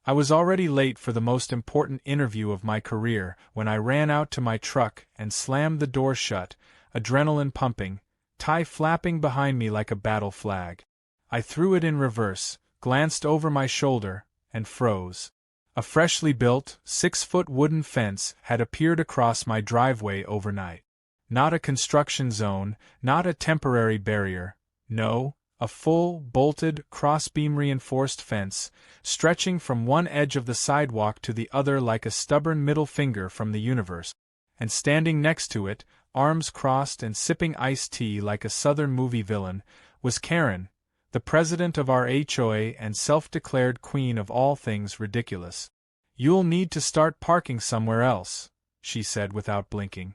I was already late for the most important interview of my career when I ran out to my truck and slammed the door shut, adrenaline pumping, tie flapping behind me like a battle flag. I threw it in reverse, glanced over my shoulder, and froze. A freshly built, 6-foot wooden fence had appeared across my driveway overnight. Not a construction zone, not a temporary barrier, no, a full, bolted, cross-beam reinforced fence, stretching from one edge of the sidewalk to the other like a stubborn middle finger from the universe. And standing next to it, arms crossed and sipping iced tea like a southern movie villain, was Karen, the president of our HOA and self-declared queen of all things ridiculous. "You'll need to start parking somewhere else," she said without blinking.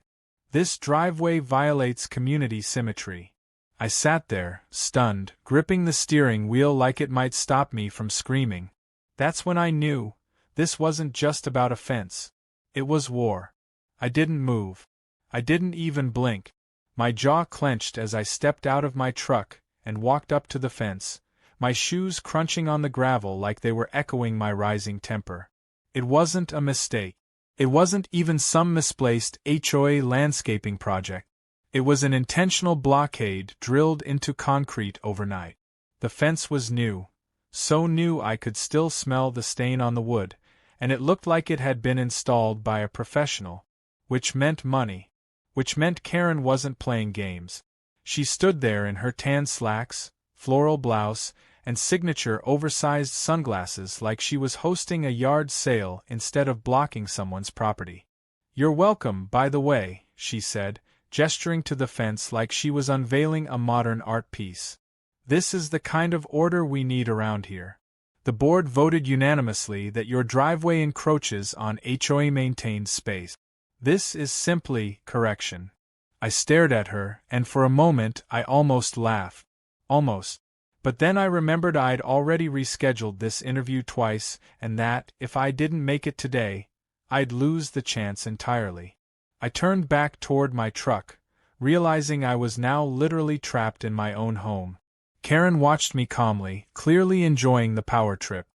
"This driveway violates community symmetry." I sat there, stunned, gripping the steering wheel like it might stop me from screaming. That's when I knew, this wasn't just about a fence. It was war. I didn't move. I didn't even blink. My jaw clenched as I stepped out of my truck and walked up to the fence, my shoes crunching on the gravel like they were echoing my rising temper. It wasn't a mistake. It wasn't even some misplaced HOA landscaping project. It was an intentional blockade drilled into concrete overnight. The fence was new, so new I could still smell the stain on the wood, and it looked like it had been installed by a professional, which meant money, which meant Karen wasn't playing games. She stood there in her tan slacks, floral blouse, and signature oversized sunglasses like she was hosting a yard sale instead of blocking someone's property. "You're welcome, by the way," she said, gesturing to the fence like she was unveiling a modern art piece. "This is the kind of order we need around here. The board voted unanimously that your driveway encroaches on HOA-maintained space. This is simply correction." I stared at her, and for a moment I almost laughed. Almost. But then I remembered I'd already rescheduled this interview twice, and that, if I didn't make it today, I'd lose the chance entirely. I turned back toward my truck, realizing I was now literally trapped in my own home. Karen watched me calmly, clearly enjoying the power trip.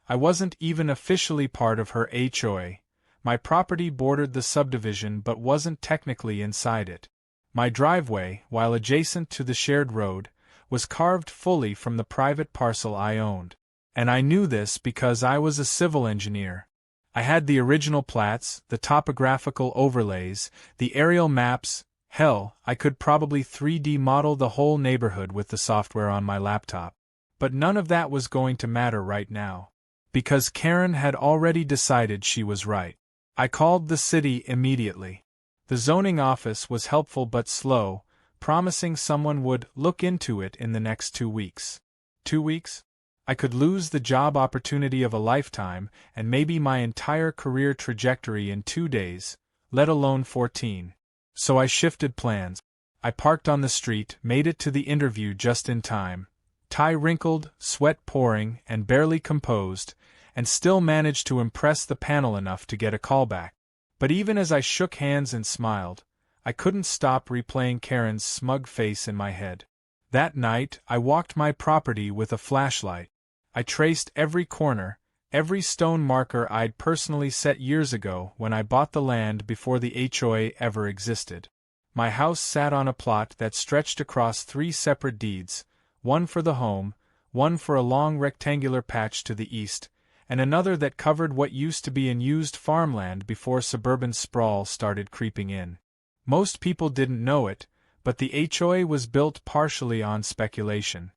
I wasn't even officially part of her HOA. My property bordered the subdivision but wasn't technically inside it. My driveway, while adjacent to the shared road, was carved fully from the private parcel I owned. And I knew this because I was a civil engineer. I had the original plats, the topographical overlays, the aerial maps. Hell, I could probably 3D model the whole neighborhood with the software on my laptop. But none of that was going to matter right now. Because Karen had already decided she was right. I called the city immediately. The zoning office was helpful but slow, promising someone would look into it in the next 2 weeks. 2 weeks? I could lose the job opportunity of a lifetime and maybe my entire career trajectory in 2 days, let alone 14. So I shifted plans. I parked on the street, made it to the interview just in time, tie wrinkled, sweat pouring, and barely composed, and still managed to impress the panel enough to get a callback. But even as I shook hands and smiled, I couldn't stop replaying Karen's smug face in my head. That night, I walked my property with a flashlight. I traced every corner, every stone marker I'd personally set years ago when I bought the land before the HOA ever existed. My house sat on a plot that stretched across 3 separate deeds, one for the home, one for a long rectangular patch to the east, and another that covered what used to be unused farmland before suburban sprawl started creeping in. Most people didn't know it, but the HOA was built partially on speculation.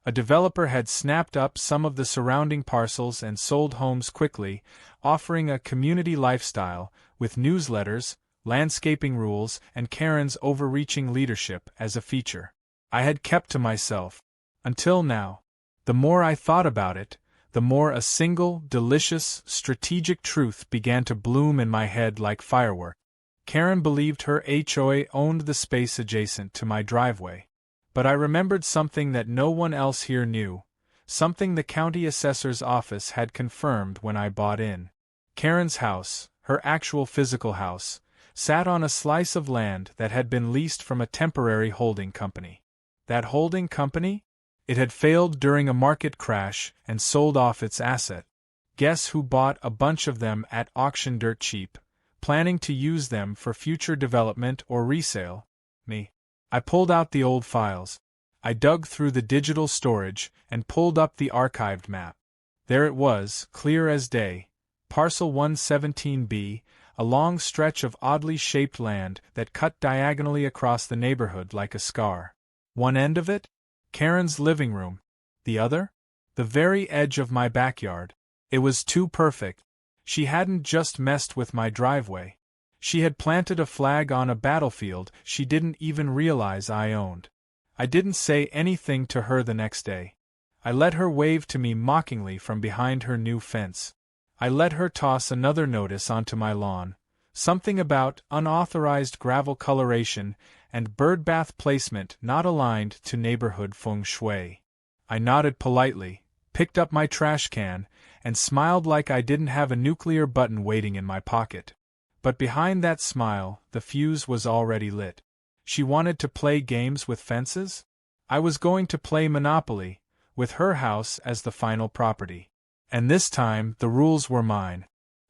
A developer had snapped up some of the surrounding parcels and sold homes quickly, offering a community lifestyle, with newsletters, landscaping rules, and Karen's overreaching leadership as a feature. I had kept to myself. Until now. The more I thought about it, the more a single, delicious, strategic truth began to bloom in my head like firework. Karen believed her HOA owned the space adjacent to my driveway. But I remembered something that no one else here knew, something the county assessor's office had confirmed when I bought in. Karen's house, her actual physical house, sat on a slice of land that had been leased from a temporary holding company. That holding company? It had failed during a market crash and sold off its asset. Guess who bought a bunch of them at auction dirt cheap, planning to use them for future development or resale? Me. I pulled out the old files. I dug through the digital storage and pulled up the archived map. There it was, clear as day. Parcel 117B, a long stretch of oddly shaped land that cut diagonally across the neighborhood like a scar. One end of it? Karen's living room. The other? The very edge of my backyard. It was too perfect. She hadn't just messed with my driveway. She had planted a flag on a battlefield she didn't even realize I owned. I didn't say anything to her the next day. I let her wave to me mockingly from behind her new fence. I let her toss another notice onto my lawn, something about unauthorized gravel coloration and birdbath placement not aligned to neighborhood feng shui. I nodded politely, picked up my trash can, and smiled like I didn't have a nuclear button waiting in my pocket. But behind that smile, the fuse was already lit. She wanted to play games with fences? I was going to play Monopoly, with her house as the final property. And this time, the rules were mine.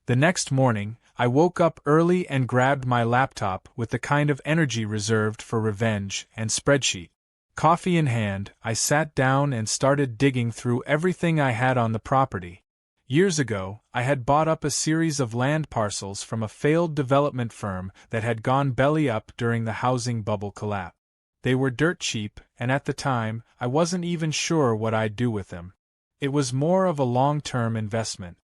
The next morning, I woke up early and grabbed my laptop with the kind of energy reserved for revenge and spreadsheet. Coffee in hand, I sat down and started digging through everything I had on the property. Years ago, I had bought up a series of land parcels from a failed development firm that had gone belly up during the housing bubble collapse. They were dirt cheap, and at the time, I wasn't even sure what I'd do with them. It was more of a long-term investment.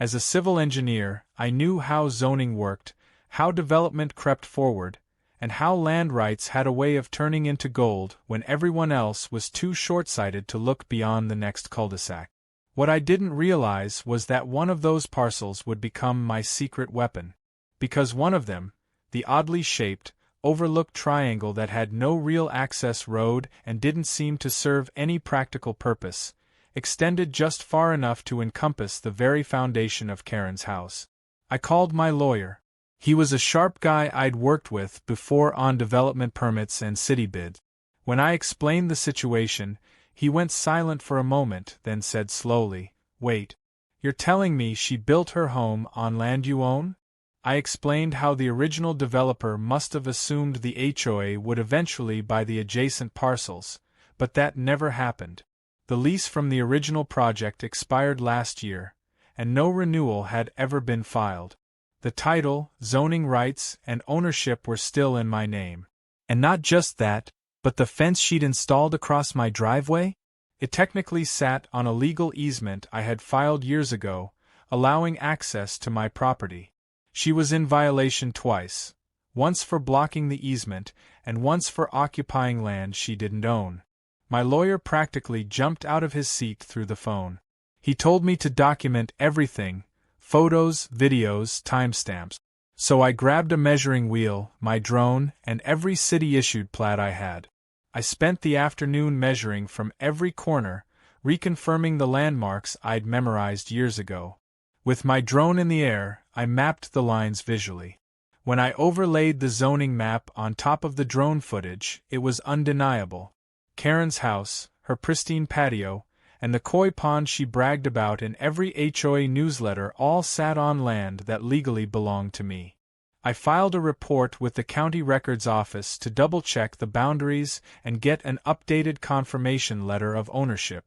As a civil engineer, I knew how zoning worked, how development crept forward, and how land rights had a way of turning into gold when everyone else was too short-sighted to look beyond the next cul-de-sac. What I didn't realize was that one of those parcels would become my secret weapon. Because one of them, the oddly shaped, overlooked triangle that had no real access road and didn't seem to serve any practical purpose, extended just far enough to encompass the very foundation of Karen's house. I called my lawyer. He was a sharp guy I'd worked with before on development permits and city bids. When I explained the situation, he went silent for a moment, then said slowly, "Wait, you're telling me she built her home on land you own?" I explained how the original developer must have assumed the HOA would eventually buy the adjacent parcels, but that never happened. The lease from the original project expired last year, and no renewal had ever been filed. The title, zoning rights, and ownership were still in my name. And not just that, but the fence she'd installed across my driveway? It technically sat on a legal easement I had filed years ago, allowing access to my property. She was in violation twice, once for blocking the easement, and once for occupying land she didn't own. My lawyer practically jumped out of his seat through the phone. He told me to document everything, photos, videos, timestamps. So I grabbed a measuring wheel, my drone, and every city-issued plat I had. I spent the afternoon measuring from every corner, reconfirming the landmarks I'd memorized years ago. With my drone in the air, I mapped the lines visually. When I overlaid the zoning map on top of the drone footage, it was undeniable. Karen's house, her pristine patio, and the koi pond she bragged about in every HOA newsletter all sat on land that legally belonged to me. I filed a report with the county records office to double-check the boundaries and get an updated confirmation letter of ownership.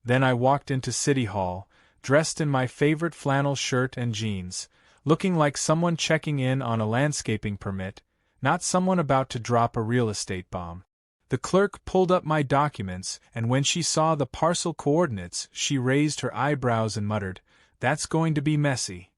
Then I walked into City Hall, dressed in my favorite flannel shirt and jeans, looking like someone checking in on a landscaping permit, not someone about to drop a real estate bomb. The clerk pulled up my documents, and when she saw the parcel coordinates, she raised her eyebrows and muttered, "That's going to be messy."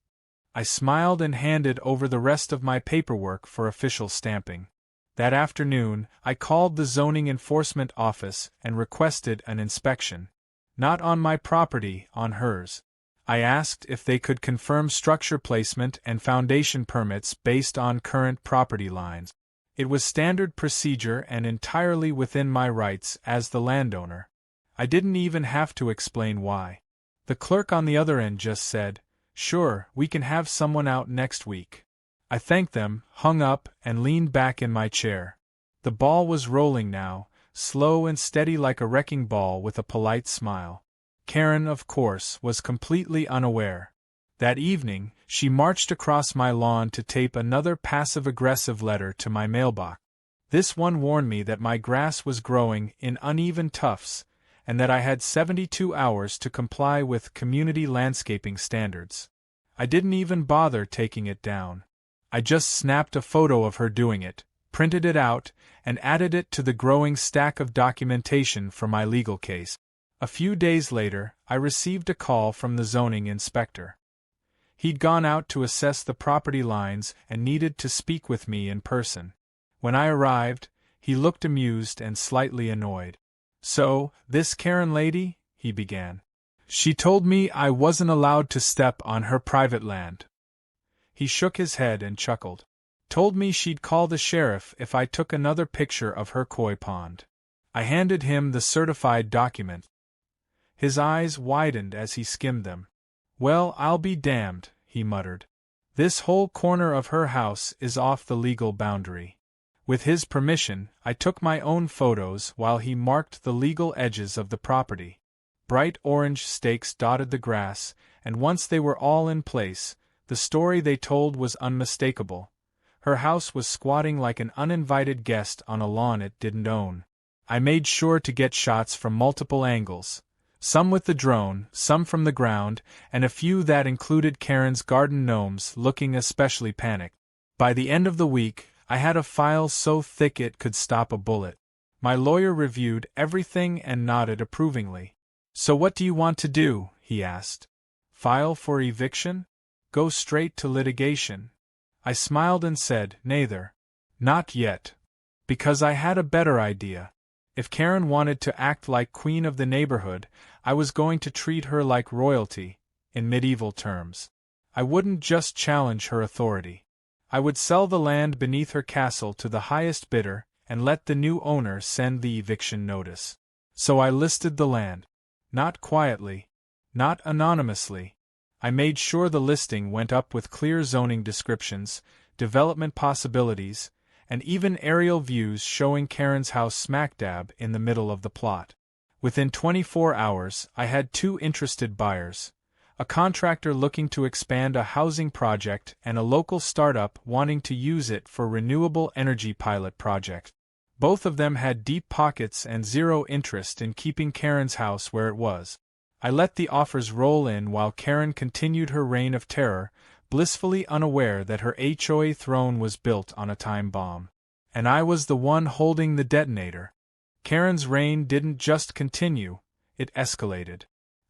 I smiled and handed over the rest of my paperwork for official stamping. That afternoon, I called the zoning enforcement office and requested an inspection. Not on my property, on hers. I asked if they could confirm structure placement and foundation permits based on current property lines. It was standard procedure and entirely within my rights as the landowner. I didn't even have to explain why. The clerk on the other end just said, "Sure, we can have someone out next week." I thanked them, hung up, and leaned back in my chair. The ball was rolling now, slow and steady like a wrecking ball with a polite smile. Karen, of course, was completely unaware. That evening, she marched across my lawn to tape another passive-aggressive letter to my mailbox. This one warned me that my grass was growing in uneven tufts, and that I had 72 hours to comply with community landscaping standards. I didn't even bother taking it down. I just snapped a photo of her doing it, printed it out, and added it to the growing stack of documentation for my legal case. A few days later, I received a call from the zoning inspector. He'd gone out to assess the property lines and needed to speak with me in person. When I arrived, he looked amused and slightly annoyed. "So, this Karen lady," he began. "She told me I wasn't allowed to step on her private land." He shook his head and chuckled. "Told me she'd call the sheriff if I took another picture of her koi pond." I handed him the certified document. His eyes widened as he skimmed them. "Well, I'll be damned," he muttered. "This whole corner of her house is off the legal boundary." With his permission, I took my own photos while he marked the legal edges of the property. Bright orange stakes dotted the grass, and once they were all in place, the story they told was unmistakable. Her house was squatting like an uninvited guest on a lawn it didn't own. I made sure to get shots from multiple angles, some with the drone, some from the ground, and a few that included Karen's garden gnomes looking especially panicked. By the end of the week, I had a file so thick it could stop a bullet. My lawyer reviewed everything and nodded approvingly. "So what do you want to do?" he asked. "File for eviction? Go straight to litigation?" I smiled and said, "Neither. Not yet. Because I had a better idea. If Karen wanted to act like queen of the neighborhood, I was going to treat her like royalty, in medieval terms. I wouldn't just challenge her authority. I would sell the land beneath her castle to the highest bidder and let the new owner send the eviction notice. So I listed the land. Not quietly. Not anonymously. I made sure the listing went up with clear zoning descriptions, development possibilities, and even aerial views showing Karen's house smack dab in the middle of the plot. Within 24 hours, I had 2 interested buyers. A contractor looking to expand a housing project and a local startup wanting to use it for renewable energy pilot project. Both of them had deep pockets and zero interest in keeping Karen's house where it was. I let the offers roll in while Karen continued her reign of terror, blissfully unaware that her HOA throne was built on a time bomb. And I was the one holding the detonator. Karen's reign didn't just continue, it escalated.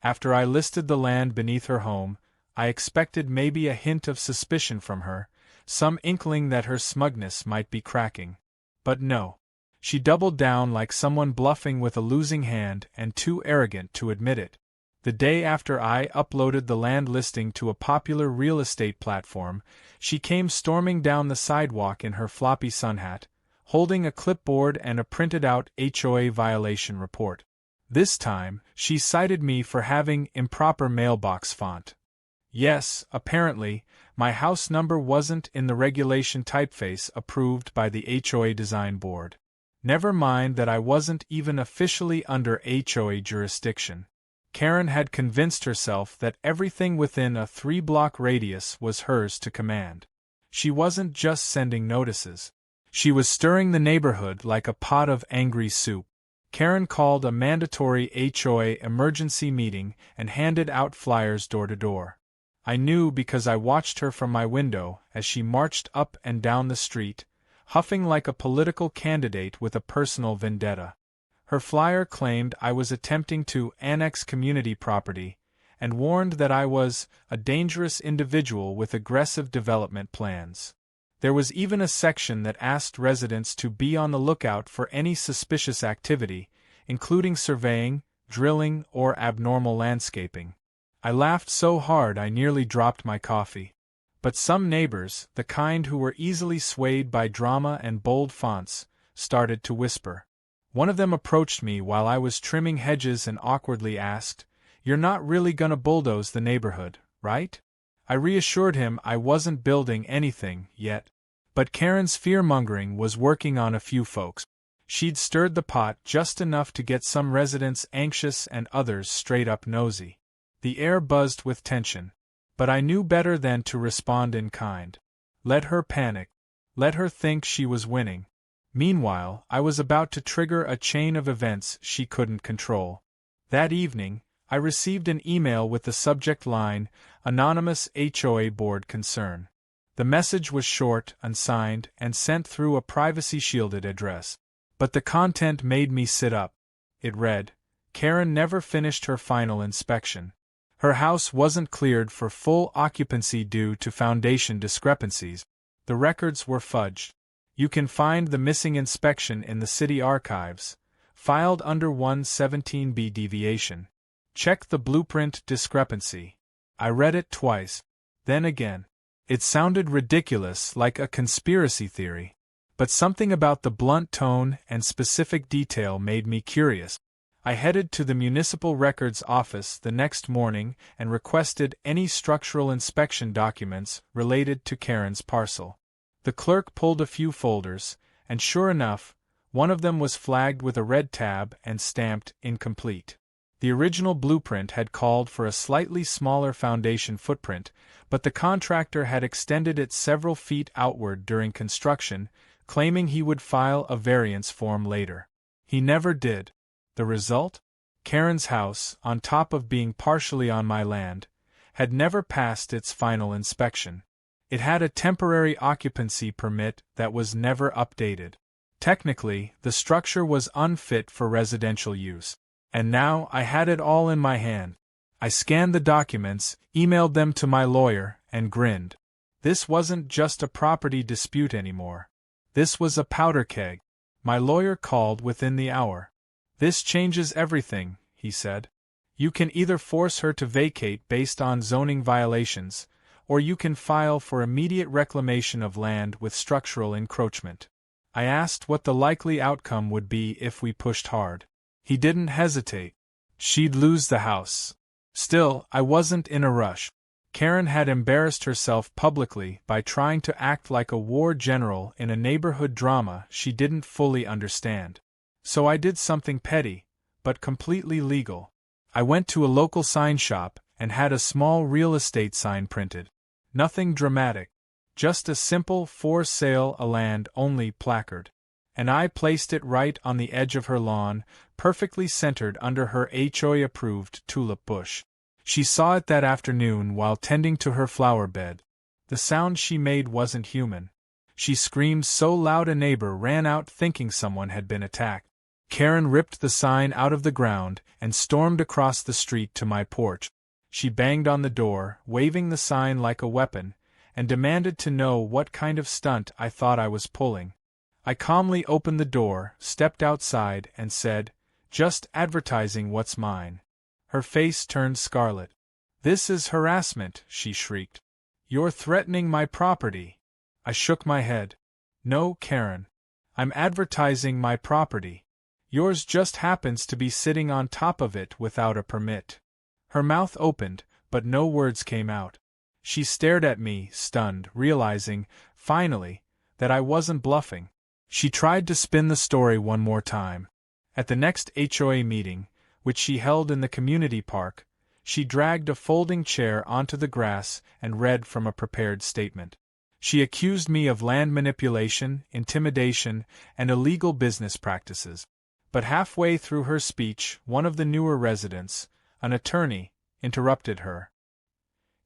After I listed the land beneath her home, I expected maybe a hint of suspicion from her, some inkling that her smugness might be cracking. But no. She doubled down like someone bluffing with a losing hand and too arrogant to admit it. The day after I uploaded the land listing to a popular real estate platform, she came storming down the sidewalk in her floppy sun hat, holding a clipboard and a printed-out HOA violation report. This time, she cited me for having improper mailbox font. Yes, apparently, my house number wasn't in the regulation typeface approved by the HOA design board. Never mind that I wasn't even officially under HOA jurisdiction. Karen had convinced herself that everything within a 3-block radius was hers to command. She wasn't just sending notices. She was stirring the neighborhood like a pot of angry soup. Karen called a mandatory HOA emergency meeting and handed out flyers door to door. I knew because I watched her from my window as she marched up and down the street, huffing like a political candidate with a personal vendetta. Her flyer claimed I was attempting to annex community property and warned that I was a dangerous individual with aggressive development plans. There was even a section that asked residents to be on the lookout for any suspicious activity, including surveying, drilling, or abnormal landscaping. I laughed so hard I nearly dropped my coffee. But some neighbors, the kind who were easily swayed by drama and bold fonts, started to whisper. One of them approached me while I was trimming hedges and awkwardly asked, "You're not really gonna bulldoze the neighborhood, right?" I reassured him I wasn't building anything yet. But Karen's fear-mongering was working on a few folks. She'd stirred the pot just enough to get some residents anxious and others straight-up nosy. The air buzzed with tension. But I knew better than to respond in kind. Let her panic. Let her think she was winning. Meanwhile, I was about to trigger a chain of events she couldn't control. That evening, I received an email with the subject line, Anonymous HOA Board Concern. The message was short, unsigned, and sent through a privacy-shielded address. But the content made me sit up. It read, Karen never finished her final inspection. Her house wasn't cleared for full occupancy due to foundation discrepancies. The records were fudged. You can find the missing inspection in the city archives, filed under 117B deviation. Check the blueprint discrepancy. I read it twice, then again. It sounded ridiculous, like a conspiracy theory. But something about the blunt tone and specific detail made me curious. I headed to the municipal records office the next morning and requested any structural inspection documents related to Karen's parcel. The clerk pulled a few folders, and sure enough, one of them was flagged with a red tab and stamped incomplete. The original blueprint had called for a slightly smaller foundation footprint, but the contractor had extended it several feet outward during construction, claiming he would file a variance form later. He never did. The result? Karen's house, on top of being partially on my land, had never passed its final inspection. It had a temporary occupancy permit that was never updated. Technically, the structure was unfit for residential use. And now I had it all in my hand. I scanned the documents, emailed them to my lawyer, and grinned. This wasn't just a property dispute anymore. This was a powder keg. My lawyer called within the hour. This changes everything, he said. You can either force her to vacate based on zoning violations, or you can file for immediate reclamation of land with structural encroachment. I asked what the likely outcome would be if we pushed hard. He didn't hesitate. She'd lose the house. Still, I wasn't in a rush. Karen had embarrassed herself publicly by trying to act like a war general in a neighborhood drama she didn't fully understand. So I did something petty, but completely legal. I went to a local sign shop and had a small real estate sign printed. Nothing dramatic. Just a simple "For Sale a Land Only" placard. And I placed it right on the edge of her lawn, perfectly centered under her HOA-approved tulip bush. She saw it that afternoon while tending to her flower bed. The sound she made wasn't human. She screamed so loud a neighbor ran out thinking someone had been attacked. Karen ripped the sign out of the ground and stormed across the street to my porch. She banged on the door, waving the sign like a weapon, and demanded to know what kind of stunt I thought I was pulling. I calmly opened the door, stepped outside, and said, "Just advertising what's mine." Her face turned scarlet. "This is harassment," she shrieked. "You're threatening my property." I shook my head. "No, Karen. I'm advertising my property. Yours just happens to be sitting on top of it without a permit." Her mouth opened, but no words came out. She stared at me, stunned, realizing, finally, that I wasn't bluffing. She tried to spin the story one more time. At the next HOA meeting, which she held in the community park, she dragged a folding chair onto the grass and read from a prepared statement. She accused me of land manipulation, intimidation, and illegal business practices. But halfway through her speech, one of the newer residents, an attorney, interrupted her.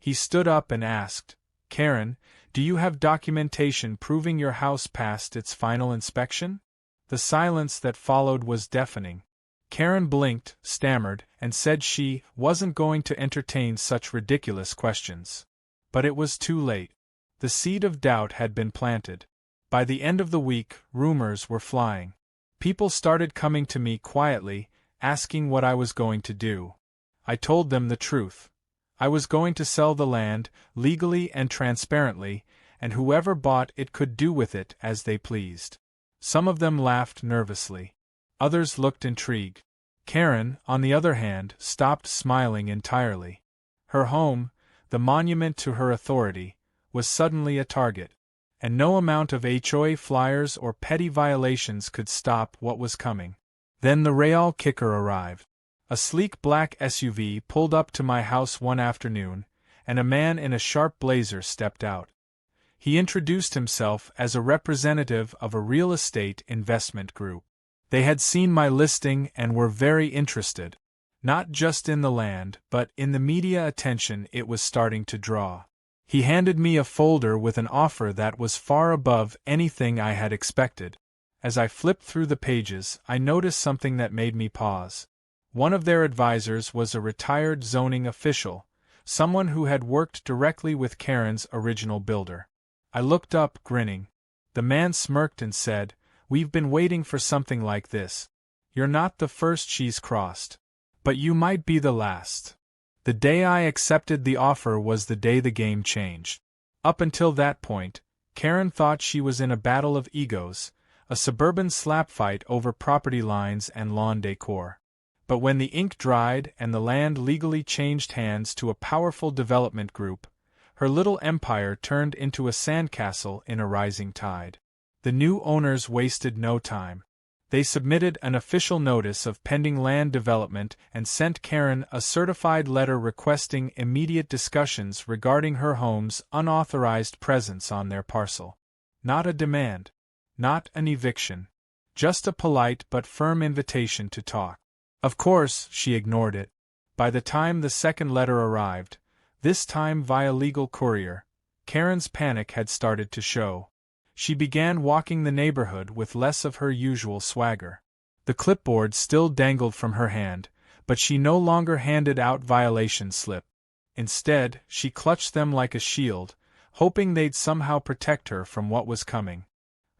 He stood up and asked, "Karen, do you have documentation proving your house passed its final inspection?" The silence that followed was deafening. Karen blinked, stammered, and said she wasn't going to entertain such ridiculous questions. But it was too late. The seed of doubt had been planted. By the end of the week, rumors were flying. People started coming to me quietly, asking what I was going to do. I told them the truth. I was going to sell the land, legally and transparently, and whoever bought it could do with it as they pleased. Some of them laughed nervously. Others looked intrigued. Karen, on the other hand, stopped smiling entirely. Her home, the monument to her authority, was suddenly a target. And no amount of HOA flyers or petty violations could stop what was coming. Then the real kicker arrived. A sleek black SUV pulled up to my house one afternoon, and a man in a sharp blazer stepped out. He introduced himself as a representative of a real estate investment group. They had seen my listing and were very interested, not just in the land, but in the media attention it was starting to draw. He handed me a folder with an offer that was far above anything I had expected. As I flipped through the pages, I noticed something that made me pause. One of their advisors was a retired zoning official, someone who had worked directly with Karen's original builder. I looked up, grinning. The man smirked and said, "We've been waiting for something like this. You're not the first she's crossed. But you might be the last." The day I accepted the offer was the day the game changed. Up until that point, Karen thought she was in a battle of egos, a suburban slap fight over property lines and lawn decor. But when the ink dried and the land legally changed hands to a powerful development group, her little empire turned into a sandcastle in a rising tide. The new owners wasted no time. They submitted an official notice of pending land development and sent Karen a certified letter requesting immediate discussions regarding her home's unauthorized presence on their parcel. Not a demand. Not an eviction. Just a polite but firm invitation to talk. Of course, she ignored it. By the time the second letter arrived, this time via legal courier, Karen's panic had started to show. She began walking the neighborhood with less of her usual swagger. The clipboard still dangled from her hand, but she no longer handed out violation slip. Instead, she clutched them like a shield, hoping they'd somehow protect her from what was coming.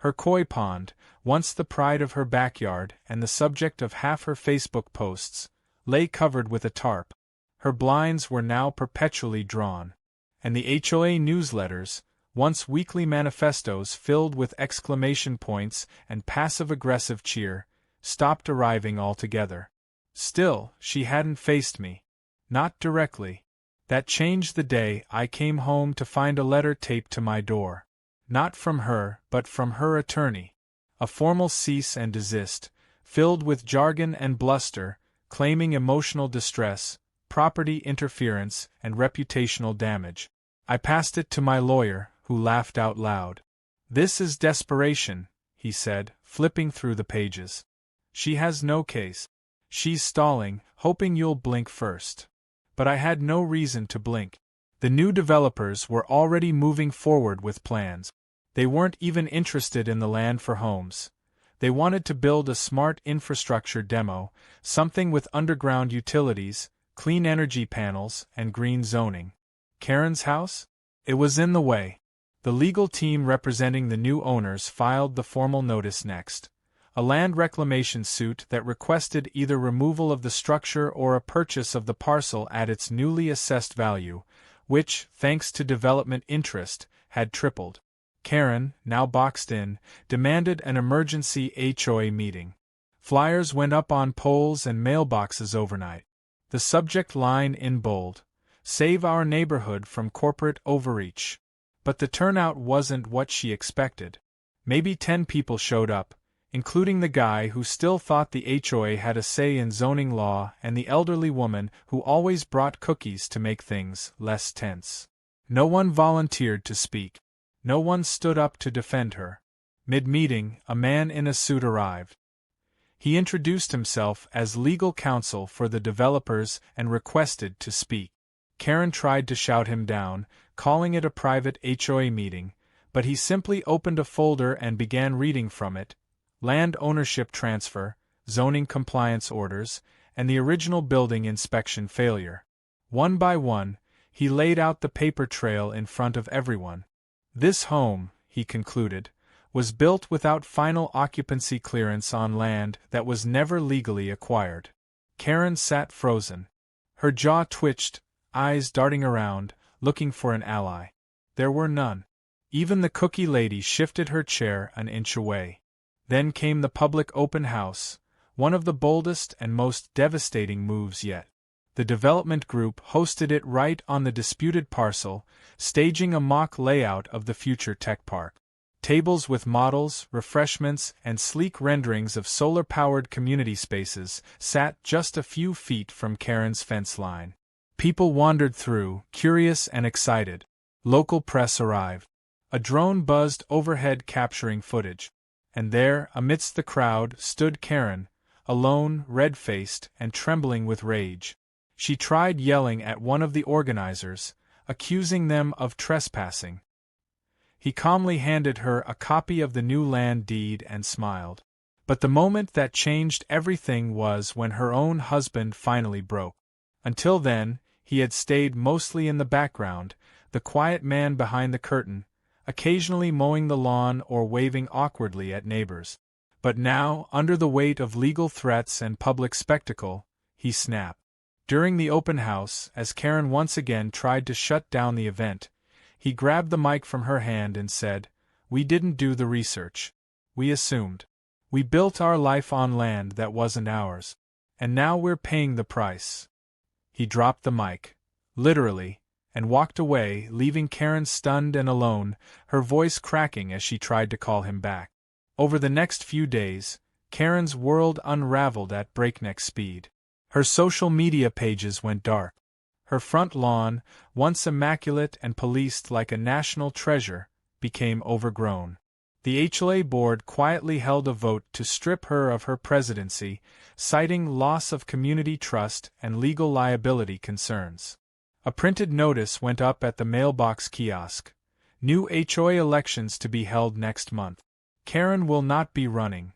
Her koi pond, once the pride of her backyard and the subject of half her Facebook posts, lay covered with a tarp. Her blinds were now perpetually drawn, and the HOA newsletters, once weekly manifestos filled with exclamation points and passive-aggressive cheer, stopped arriving altogether. Still, she hadn't faced me. Not directly. That changed the day I came home to find a letter taped to my door. Not from her, but from her attorney. A formal cease and desist, filled with jargon and bluster, claiming emotional distress, property interference, and reputational damage. I passed it to my lawyer, who laughed out loud. "This is desperation," he said, flipping through the pages. "She has no case. She's stalling, hoping you'll blink first." But I had no reason to blink. The new developers were already moving forward with plans. They weren't even interested in the land for homes. They wanted to build a smart infrastructure demo, something with underground utilities, clean energy panels, and green zoning. Karen's house? It was in the way. The legal team representing the new owners filed the formal notice next. A land reclamation suit that requested either removal of the structure or a purchase of the parcel at its newly assessed value, which, thanks to development interest, had tripled. Karen, now boxed in, demanded an emergency HOA meeting. Flyers went up on poles and mailboxes overnight. The subject line in bold: "Save our neighborhood from corporate overreach." But the turnout wasn't what she expected. Maybe 10 people showed up, including the guy who still thought the HOA had a say in zoning law and the elderly woman who always brought cookies to make things less tense. No one volunteered to speak. No one stood up to defend her. Mid-meeting, a man in a suit arrived. He introduced himself as legal counsel for the developers and requested to speak. Karen tried to shout him down, calling it a private HOA meeting, but he simply opened a folder and began reading from it: land ownership transfer, zoning compliance orders, and the original building inspection failure. One by one, he laid out the paper trail in front of everyone. This home, he concluded, was built without final occupancy clearance on land that was never legally acquired. Karen sat frozen. Her jaw twitched, eyes darting around, looking for an ally. There were none. Even the cookie lady shifted her chair an inch away. Then came the public open house, one of the boldest and most devastating moves yet. The development group hosted it right on the disputed parcel, staging a mock layout of the future tech park. Tables with models, refreshments, and sleek renderings of solar-powered community spaces sat just a few feet from Karen's fence line. People wandered through, curious and excited. Local press arrived. A drone buzzed overhead capturing footage. And there, amidst the crowd, stood Karen, alone, red-faced, and trembling with rage. She tried yelling at one of the organizers, accusing them of trespassing. He calmly handed her a copy of the new land deed and smiled. But the moment that changed everything was when her own husband finally broke. Until then, he had stayed mostly in the background, the quiet man behind the curtain, occasionally mowing the lawn or waving awkwardly at neighbors. But now, under the weight of legal threats and public spectacle, he snapped. During the open house, as Karen once again tried to shut down the event, he grabbed the mic from her hand and said, "We didn't do the research. We assumed. We built our life on land that wasn't ours. And now we're paying the price." He dropped the mic, literally, and walked away, leaving Karen stunned and alone, her voice cracking as she tried to call him back. Over the next few days, Karen's world unraveled at breakneck speed. Her social media pages went dark. Her front lawn, once immaculate and policed like a national treasure, became overgrown. The HOA board quietly held a vote to strip her of her presidency, citing loss of community trust and legal liability concerns. A printed notice went up at the mailbox kiosk. New HOA elections to be held next month. Karen will not be running.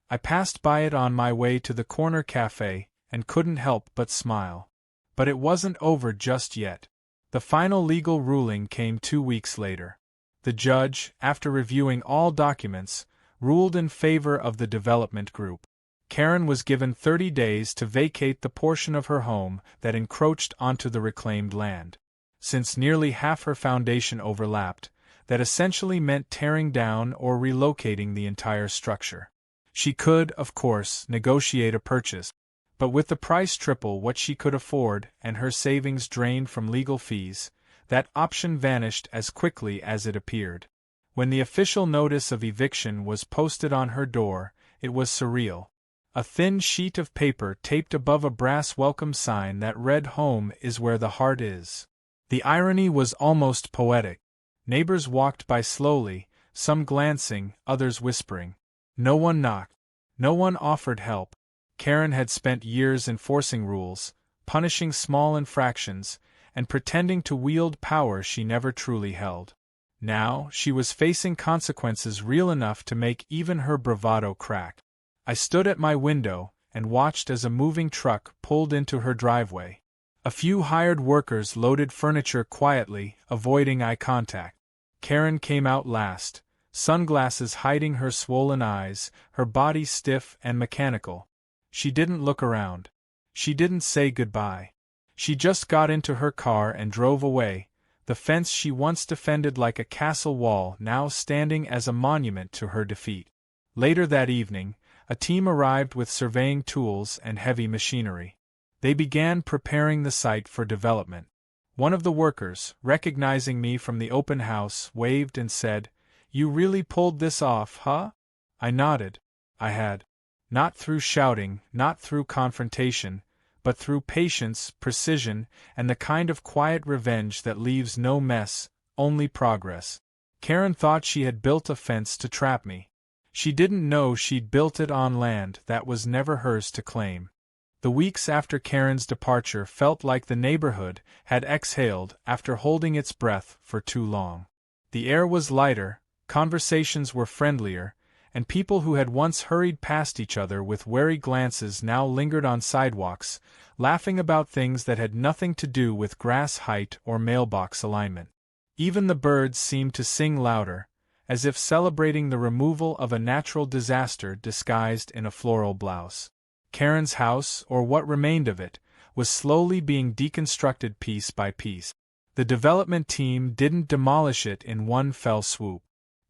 I passed by it on my way to the corner cafe and couldn't help but smile. But it wasn't over just yet. The final legal ruling came 2 weeks later. The judge, after reviewing all documents, ruled in favor of the development group. Karen was given 30 days to vacate the portion of her home that encroached onto the reclaimed land. Since nearly half her foundation overlapped, that essentially meant tearing down or relocating the entire structure. She could, of course, negotiate a purchase, but with the price triple what she could afford and her savings drained from legal fees, that option vanished as quickly as it appeared. When the official notice of eviction was posted on her door, it was surreal. A thin sheet of paper taped above a brass welcome sign that read "Home is where the heart is." The irony was almost poetic. Neighbors walked by slowly, some glancing, others whispering. No one knocked. No one offered help. Karen had spent years enforcing rules, punishing small infractions, and pretending to wield power she never truly held. Now, she was facing consequences real enough to make even her bravado crack. I stood at my window and watched as a moving truck pulled into her driveway. A few hired workers loaded furniture quietly, avoiding eye contact. Karen came out last, sunglasses hiding her swollen eyes, her body stiff and mechanical. She didn't look around. She didn't say goodbye. She just got into her car and drove away, the fence she once defended like a castle wall now standing as a monument to her defeat. Later that evening, a team arrived with surveying tools and heavy machinery. They began preparing the site for development. One of the workers, recognizing me from the open house, waved and said, "You really pulled this off, huh?" I nodded. I had. Not through shouting, not through confrontation, but through patience, precision, and the kind of quiet revenge that leaves no mess, only progress. Karen thought she had built a fence to trap me. She didn't know she'd built it on land that was never hers to claim. The weeks after Karen's departure felt like the neighborhood had exhaled after holding its breath for too long. The air was lighter, conversations were friendlier, and people who had once hurried past each other with wary glances now lingered on sidewalks, laughing about things that had nothing to do with grass height or mailbox alignment. Even the birds seemed to sing louder, as if celebrating the removal of a natural disaster disguised in a floral blouse. Karen's house, or what remained of it, was slowly being deconstructed piece by piece. The development team didn't demolish it in one fell swoop.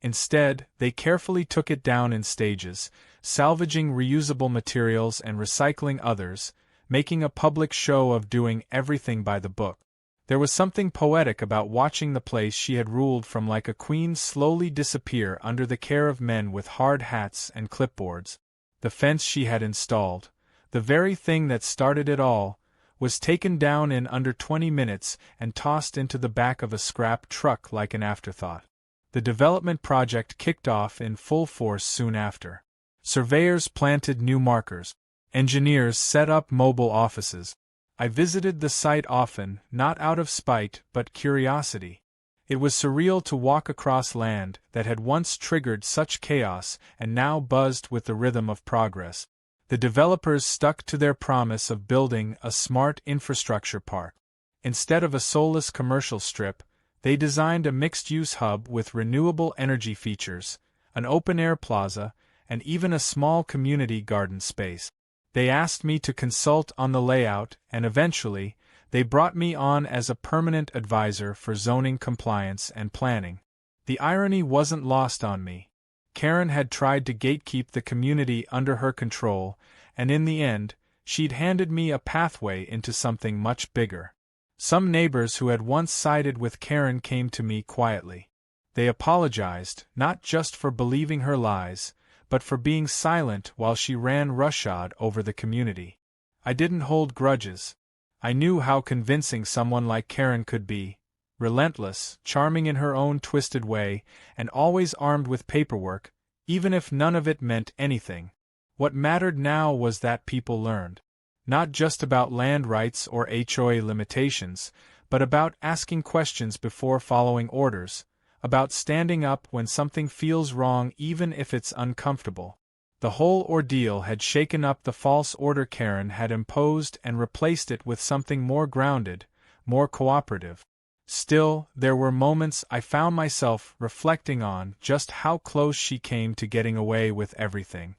Instead, they carefully took it down in stages, salvaging reusable materials and recycling others, making a public show of doing everything by the book. There was something poetic about watching the place she had ruled from like a queen slowly disappear under the care of men with hard hats and clipboards. The fence she had installed, the very thing that started it all, was taken down in under 20 minutes and tossed into the back of a scrap truck like an afterthought. The development project kicked off in full force soon after. Surveyors planted new markers. Engineers set up mobile offices. I visited the site often, not out of spite but curiosity. It was surreal to walk across land that had once triggered such chaos and now buzzed with the rhythm of progress. The developers stuck to their promise of building a smart infrastructure park. Instead of a soulless commercial strip, they designed a mixed-use hub with renewable energy features, an open-air plaza, and even a small community garden space. They asked me to consult on the layout, and eventually, they brought me on as a permanent advisor for zoning compliance and planning. The irony wasn't lost on me. Karen had tried to gatekeep the community under her control, and in the end, she'd handed me a pathway into something much bigger. Some neighbors who had once sided with Karen came to me quietly. They apologized, not just for believing her lies, but for being silent while she ran roughshod over the community. I didn't hold grudges. I knew how convincing someone like Karen could be, relentless, charming in her own twisted way, and always armed with paperwork, even if none of it meant anything. What mattered now was that people learned. Not just about land rights or HOA limitations, but about asking questions before following orders, about standing up when something feels wrong even if it's uncomfortable. The whole ordeal had shaken up the false order Karen had imposed and replaced it with something more grounded, more cooperative. Still, there were moments I found myself reflecting on just how close she came to getting away with everything.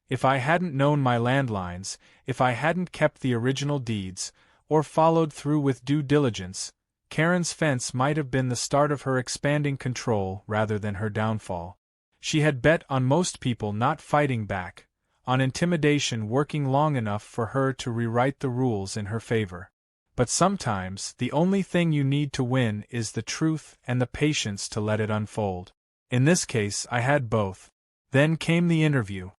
If I hadn't known my landlines, if I hadn't kept the original deeds, or followed through with due diligence, Karen's fence might have been the start of her expanding control rather than her downfall. She had bet on most people not fighting back, on intimidation working long enough for her to rewrite the rules in her favor. But sometimes, the only thing you need to win is the truth and the patience to let it unfold. In this case, I had both. Then came the interview.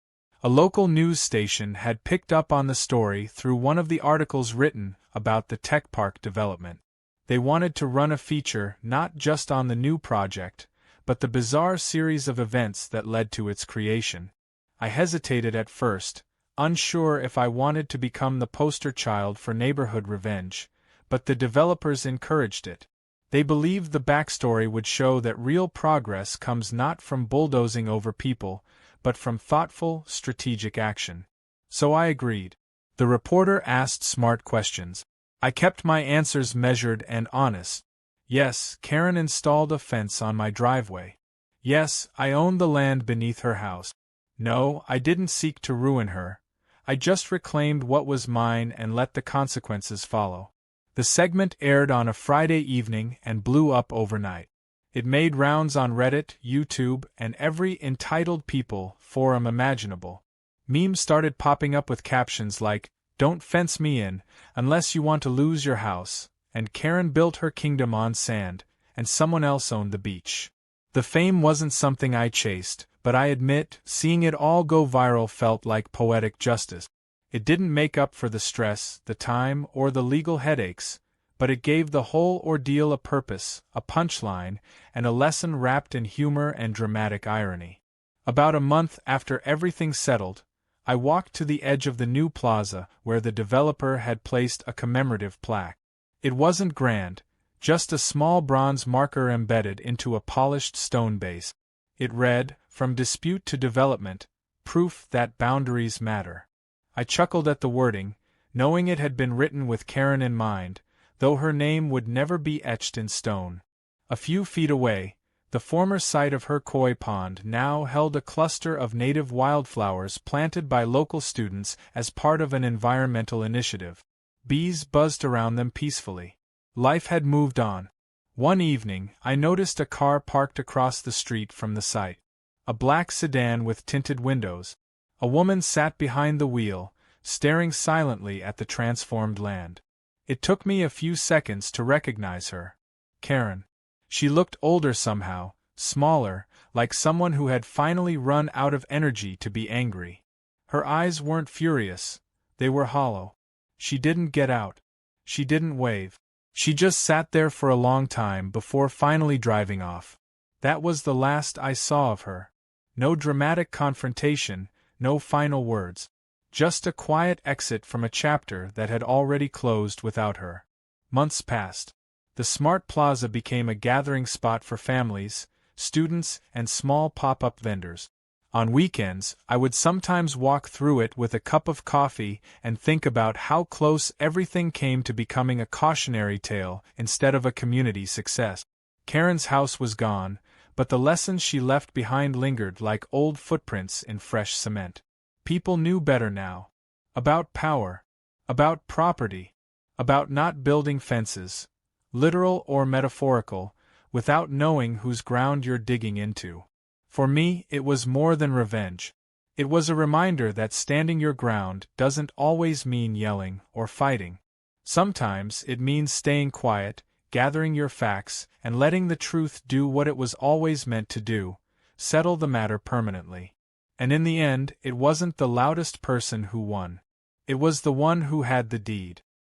A local news station had picked up on the story through one of the articles written about the tech park development. They wanted to run a feature not just on the new project, but the bizarre series of events that led to its creation. I hesitated at first, unsure if I wanted to become the poster child for neighborhood revenge, but the developers encouraged it. They believed the backstory would show that real progress comes not from bulldozing over people, but from thoughtful, strategic action. So I agreed. The reporter asked smart questions. I kept my answers measured and honest. Yes, Karen installed a fence on my driveway. Yes, I owned the land beneath her house. No, I didn't seek to ruin her. I just reclaimed what was mine and let the consequences follow. The segment aired on a Friday evening and blew up overnight. It made rounds on Reddit, YouTube, and every Entitled People forum imaginable. Memes started popping up with captions like, "Don't fence me in, unless you want to lose your house," and "Karen built her kingdom on sand, and someone else owned the beach." The fame wasn't something I chased, but I admit, seeing it all go viral felt like poetic justice. It didn't make up for the stress, the time, or the legal headaches, but it gave the whole ordeal a purpose, a punchline, and a lesson wrapped in humor and dramatic irony. About a month after everything settled, I walked to the edge of the new plaza where the developer had placed a commemorative plaque. It wasn't grand, just a small bronze marker embedded into a polished stone base. It read, "From dispute to development, proof that boundaries matter." I chuckled at the wording, knowing it had been written with Karen in mind, though her name would never be etched in stone. A few feet away, the former site of her koi pond now held a cluster of native wildflowers planted by local students as part of an environmental initiative. Bees buzzed around them peacefully. Life had moved on. One evening, I noticed a car parked across the street from the site. A black sedan with tinted windows. A woman sat behind the wheel, staring silently at the transformed land. It took me a few seconds to recognize her. Karen. She looked older somehow, smaller, like someone who had finally run out of energy to be angry. Her eyes weren't furious, they were hollow. She didn't get out. She didn't wave. She just sat there for a long time before finally driving off. That was the last I saw of her. No dramatic confrontation, no final words. Just a quiet exit from a chapter that had already closed without her. Months passed. The Smart Plaza became a gathering spot for families, students, and small pop-up vendors. On weekends, I would sometimes walk through it with a cup of coffee and think about how close everything came to becoming a cautionary tale instead of a community success. Karen's house was gone, but the lessons she left behind lingered like old footprints in fresh cement. People knew better now. About power. About property. About not building fences, literal or metaphorical, without knowing whose ground you're digging into. For me, it was more than revenge. It was a reminder that standing your ground doesn't always mean yelling or fighting. Sometimes it means staying quiet, gathering your facts, and letting the truth do what it was always meant to do, settle the matter permanently. And in the end, it wasn't the loudest person who won. It was the one who had the deed.